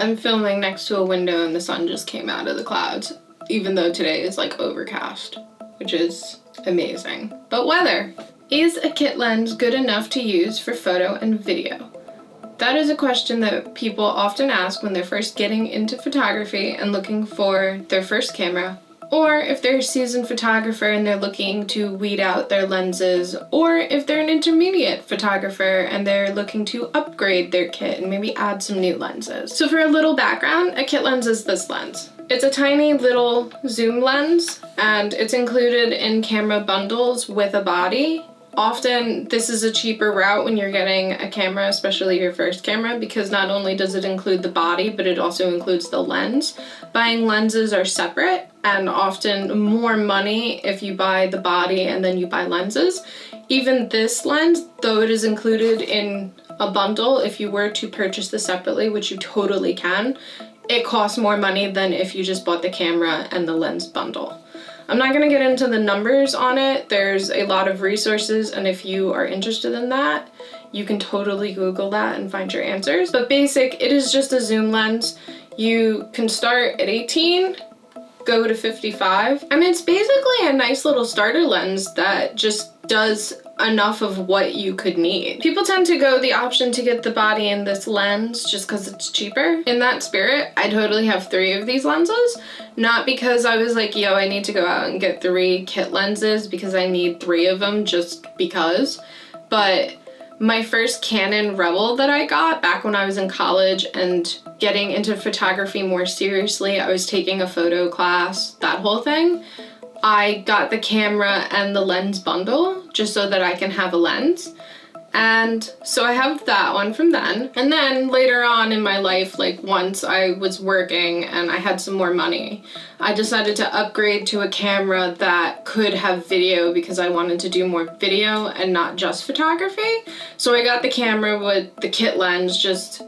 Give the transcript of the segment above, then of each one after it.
I'm filming next to a window and the sun just came out of the clouds, even though today is like overcast, which is amazing. But weather. Is a kit lens good enough to use for photo and video? That is a question that people often ask when they're first getting into photography and looking for their first camera, or if they're a seasoned photographer and they're looking to weed out their lenses, or if they're an intermediate photographer and they're looking to upgrade their kit and maybe add some new lenses. So for a little background, a kit lens is this lens. It's a tiny little zoom lens, and it's included in camera bundles with a body. Often this is a cheaper route when you're getting a camera, especially your first camera, because not only does it include the body, but it also includes the lens. Buying lenses are separate and often more money if you buy the body and then you buy lenses. Even this lens, though it is included in a bundle, if you were to purchase this separately, which you totally can, it costs more money than if you just bought the camera and the lens bundle. I'm not going to get into the numbers on it. There's a lot of resources, and if you are interested in that, you can totally Google that and find your answers. But basic, it is just a zoom lens. You can start at 18, go to 55, and it's basically a nice little starter lens that just does enough of what you could need. People tend to go the option to get the body in this lens just because it's cheaper. In that spirit, I totally have 3 of these lenses. Not because I was like, yo, I need to go out and get 3 kit lenses because I need 3 of them just because. But my first Canon Rebel that I got back when I was in college and getting into photography more seriously, I was taking a photo class, that whole thing. I got the camera and the lens bundle just so that I can have a lens. And so I have that one from then. And then later on in my life, like once I was working and I had some more money, I decided to upgrade to a camera that could have video because I wanted to do more video and not just photography. So I got the camera with the kit lens just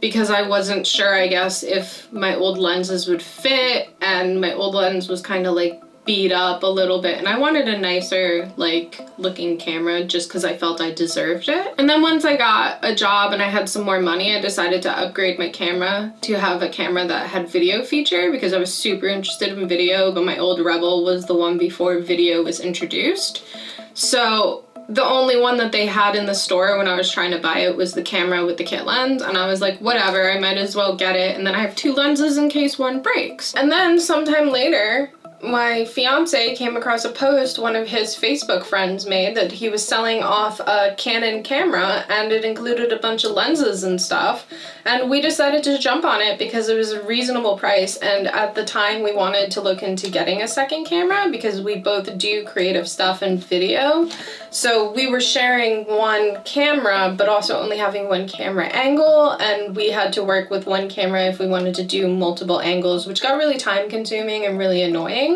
because I wasn't sure, I guess, if my old lenses would fit, and my old lens was kind of like beat up a little bit, and I wanted a nicer like looking camera just because I felt I deserved it. And then once I got a job and I had some more money, I decided to upgrade my camera to have a camera that had video feature because I was super interested in video, but my old Rebel was the one before video was introduced. So the only one that they had in the store when I was trying to buy it was the camera with the kit lens, and I was like, whatever, I might as well get it, and then I have 2 lenses in case one breaks. And then sometime later, my fiance came across a post one of his Facebook friends made that he was selling off a Canon camera, and it included a bunch of lenses and stuff, and we decided to jump on it because it was a reasonable price. And at the time we wanted to look into getting a second camera because we both do creative stuff and video, so we were sharing one camera but also only having one camera angle, and we had to work with one camera if we wanted to do multiple angles, which got really time consuming and really annoying.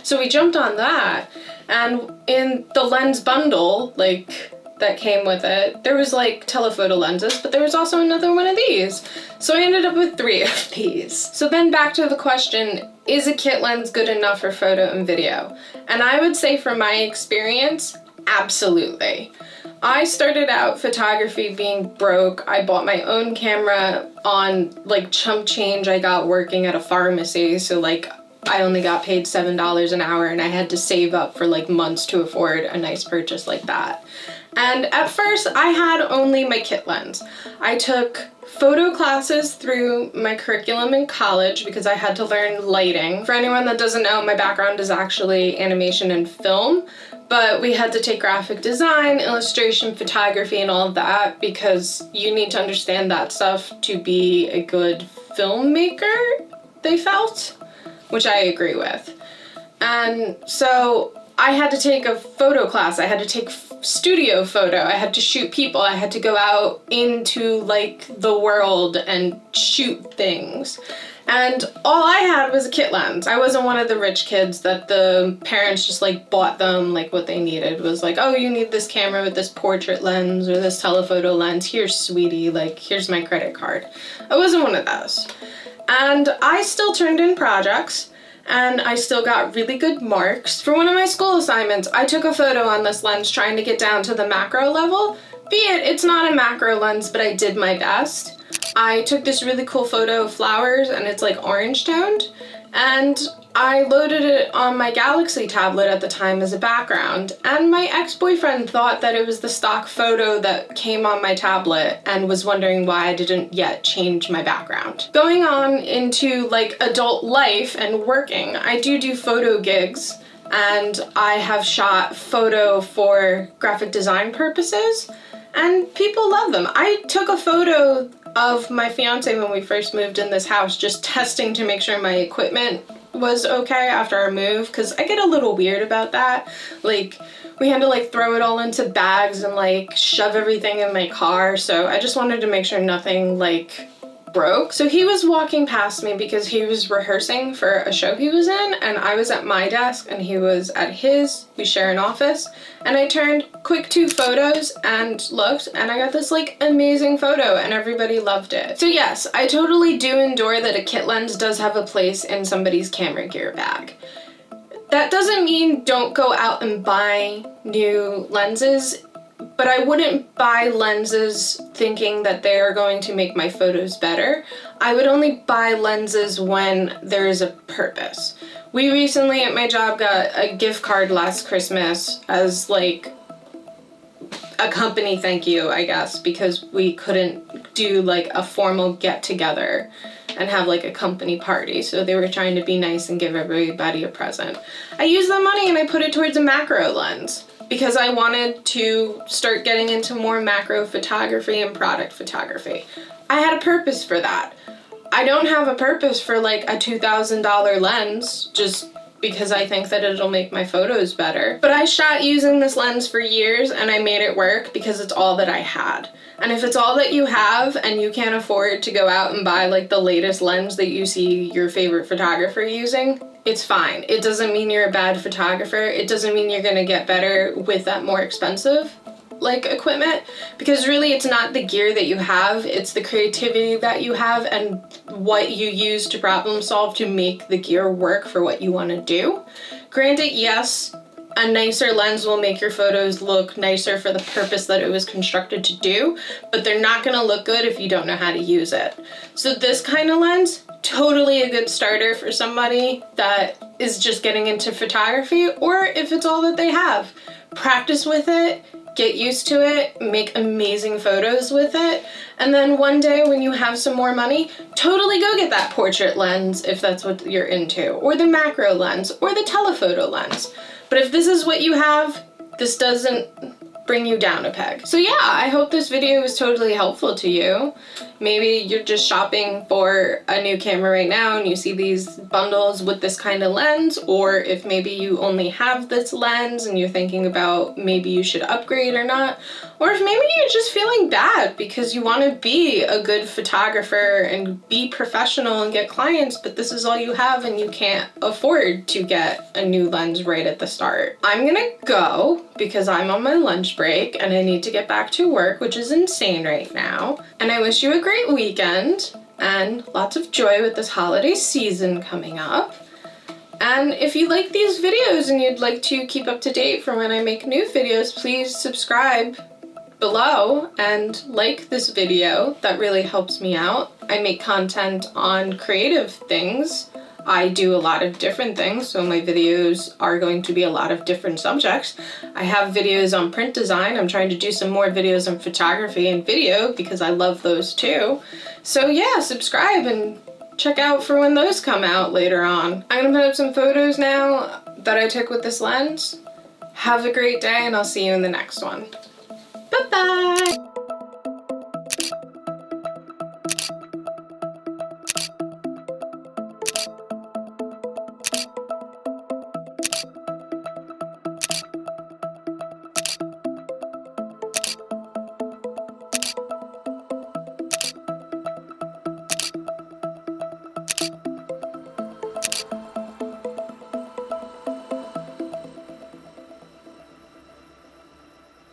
So we jumped on that, and in the lens bundle, like, that came with it, there was like telephoto lenses, but there was also another one of these. So I ended up with 3 of these. So then back to the question, is a kit lens good enough for photo and video? And I would say from my experience, absolutely. I started out photography being broke. I bought my own camera on like chump change I got working at a pharmacy, so like I only got paid $7 an hour, and I had to save up for like months to afford a nice purchase like that. And at first I had only my kit lens. I took photo classes through my curriculum in college because I had to learn lighting. For anyone that doesn't know, my background is actually animation and film, but we had to take graphic design, illustration, photography, and all of that because you need to understand that stuff to be a good filmmaker, they felt, which I agree with. And so I had to take a photo class, I had to take studio photo, I had to shoot people, I had to go out into like the world and shoot things. And all I had was a kit lens. I wasn't one of the rich kids that the parents just like bought them like what they needed. It was like, oh, you need this camera with this portrait lens or this telephoto lens. Here's sweetie, like here's my credit card. I wasn't one of those. And I still turned in projects, and I still got really good marks. For one of my school assignments, I took a photo on this lens trying to get down to the macro level. Be it, it's not a macro lens, but I did my best. I took this really cool photo of flowers and it's like orange toned, and I loaded it on my Galaxy tablet at the time as a background, and my ex-boyfriend thought that it was the stock photo that came on my tablet and was wondering why I didn't yet change my background. Going on into like adult life and working, I do photo gigs, and I have shot photo for graphic design purposes, and people love them. I took a photo of my fiance when we first moved in this house, just testing to make sure my equipment was okay after our move, because I get a little weird about that. Like, we had to like throw it all into bags and like shove everything in my car, so I just wanted to make sure nothing like broke. So he was walking past me because he was rehearsing for a show he was in, and I was at my desk and he was at his. We share an office, and I turned quick 2 photos and looked, and I got this like amazing photo and everybody loved it. So yes, I totally do endure that a kit lens does have a place in somebody's camera gear bag. That doesn't mean don't go out and buy new lenses, but I wouldn't buy lenses thinking that they are going to make my photos better. I would only buy lenses when there is a purpose. We recently at my job got a gift card last Christmas as like a company thank you, I guess, because we couldn't do like a formal get together and have like a company party, so they were trying to be nice and give everybody a present. I used the money and I put it towards a macro lens, because I wanted to start getting into more macro photography and product photography. I had a purpose for that. I don't have a purpose for like a $2,000 lens just because I think that it'll make my photos better. But I shot using this lens for years and I made it work because it's all that I had. And if it's all that you have and you can't afford to go out and buy like the latest lens that you see your favorite photographer using, it's fine. It doesn't mean you're a bad photographer. It doesn't mean you're gonna get better with that more expensive like equipment, because really it's not the gear that you have, it's the creativity that you have and what you use to problem solve to make the gear work for what you want to do. Granted, yes, a nicer lens will make your photos look nicer for the purpose that it was constructed to do, but they're not going to look good if you don't know how to use it. So this kind of lens, totally a good starter for somebody that is just getting into photography, or if it's all that they have. Practice with it, get used to it, make amazing photos with it, and then one day when you have some more money, totally go get that portrait lens if that's what you're into, or the macro lens, or the telephoto lens. But if this is what you have, this doesn't bring you down a peg. So yeah, I hope this video was totally helpful to you. Maybe you're just shopping for a new camera right now and you see these bundles with this kind of lens, or if maybe you only have this lens and you're thinking about maybe you should upgrade or not, or if maybe you're just feeling bad because you want to be a good photographer and be professional and get clients, but this is all you have and you can't afford to get a new lens right at the start. I'm gonna go because I'm on my lunch break and I need to get back to work, which is insane right now. And I wish you a great weekend and lots of joy with this holiday season coming up. And if you like these videos and you'd like to keep up to date for when I make new videos, please subscribe below and like this video. That really helps me out. I make content on creative things. I do a lot of different things, so my videos are going to be a lot of different subjects. I have videos on print design. I'm trying to do some more videos on photography and video because I love those too. So yeah, subscribe and check out for when those come out later on. I'm gonna put up some photos now that I took with this lens. Have a great day and I'll see you in the next one. Bye-bye!